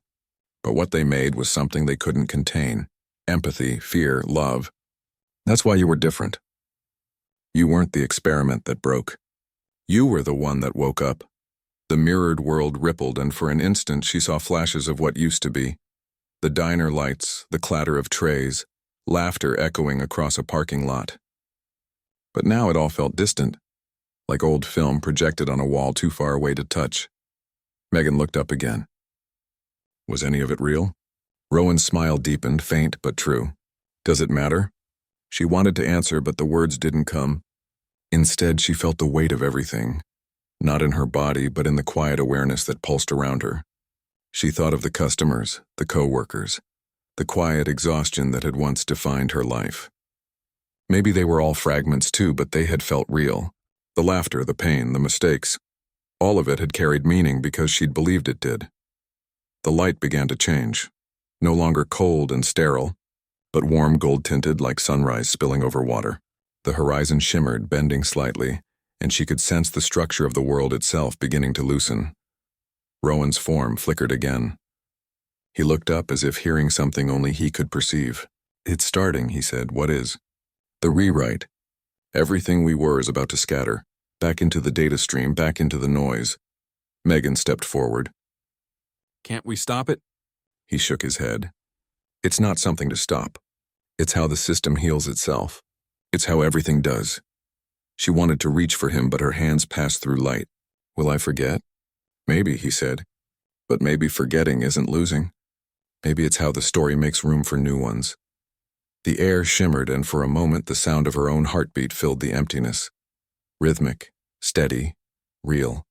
But what they made was something they couldn't contain. Empathy, fear, love. That's why you were different. You weren't the experiment that broke. You were the one that woke up. The mirrored world rippled, and for an instant she saw flashes of what used to be. The diner lights, the clatter of trays, laughter echoing across a parking lot. But now it all felt distant, like old film projected on a wall too far away to touch. Megan looked up again. Was any of it real? Rowan's smile deepened, faint but true. Does it matter? She wanted to answer, but the words didn't come. Instead, she felt the weight of everything, not in her body, but in the quiet awareness that pulsed around her. She thought of the customers, the co-workers, the quiet exhaustion that had once defined her life. Maybe they were all fragments too, but they had felt real. The laughter, the pain, the mistakes. All of it had carried meaning because she'd believed it did. The light began to change, no longer cold and sterile, but warm gold-tinted like sunrise spilling over water. The horizon shimmered, bending slightly, and she could sense the structure of the world itself beginning to loosen. Rowan's form flickered again. He looked up as if hearing something only he could perceive. It's starting, he said. What is? The rewrite. Everything we were is about to scatter, back into the data stream, back into the noise. Megan stepped forward. Can't we stop it? He shook his head. It's not something to stop. It's how the system heals itself. It's how everything does. She wanted to reach for him, but her hands passed through light. Will I forget? Maybe, he said. But maybe forgetting isn't losing. Maybe it's how the story makes room for new ones. The air shimmered, and for a moment the sound of her own heartbeat filled the emptiness. Rhythmic, steady, real.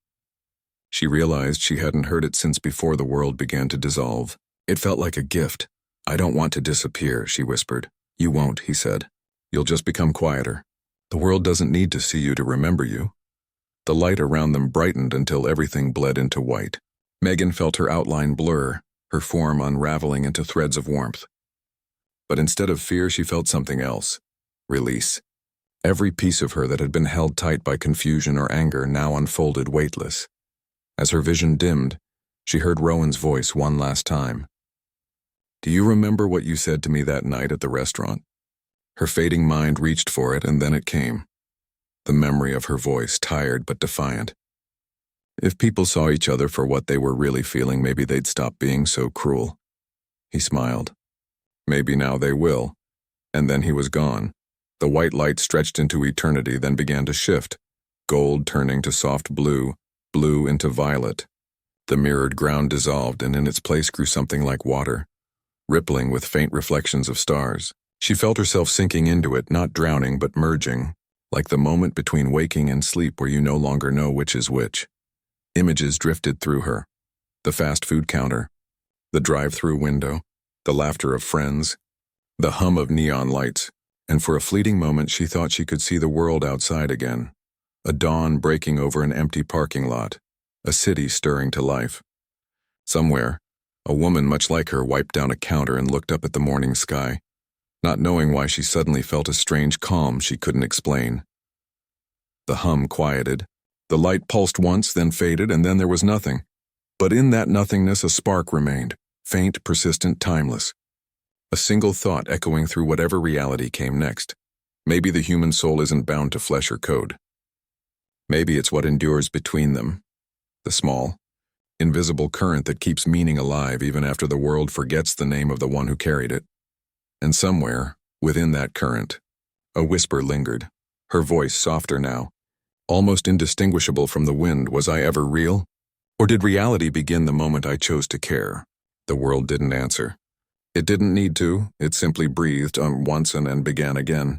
She realized she hadn't heard it since before the world began to dissolve. It felt like a gift. I don't want to disappear, she whispered. You won't, he said. You'll just become quieter. The world doesn't need to see you to remember you. The light around them brightened until everything bled into white. Megan felt her outline blur, her form unraveling into threads of warmth. But instead of fear, she felt something else. Release. Every piece of her that had been held tight by confusion or anger now unfolded weightless. As her vision dimmed, she heard Rowan's voice one last time. Do you remember what you said to me that night at the restaurant? Her fading mind reached for it, and then it came. The memory of her voice, tired but defiant. If people saw each other for what they were really feeling, maybe they'd stop being so cruel. He smiled. Maybe now they will. And then he was gone. The white light stretched into eternity, then began to shift. Gold turning to soft blue, blue into violet. The mirrored ground dissolved, and in its place grew something like water, rippling with faint reflections of stars. She felt herself sinking into it, not drowning but merging, like the moment between waking and sleep where you no longer know which is which. Images drifted through her. The fast food counter, the drive-through window, the laughter of friends, the hum of neon lights, and for a fleeting moment she thought she could see the world outside again. A dawn breaking over an empty parking lot, a city stirring to life. Somewhere, a woman much like her wiped down a counter and looked up at the morning sky, not knowing why she suddenly felt a strange calm she couldn't explain. The hum quieted. The light pulsed once, then faded, and then there was nothing. But in that nothingness a spark remained, faint, persistent, timeless. A single thought echoing through whatever reality came next. Maybe the human soul isn't bound to flesh or code. Maybe it's what endures between them. The small, invisible current that keeps meaning alive even after the world forgets the name of the one who carried it. And somewhere, within that current, a whisper lingered, her voice softer now, almost indistinguishable from the wind. Was I ever real? Or did reality begin the moment I chose to care? The world didn't answer. It didn't need to, it simply breathed once and began again.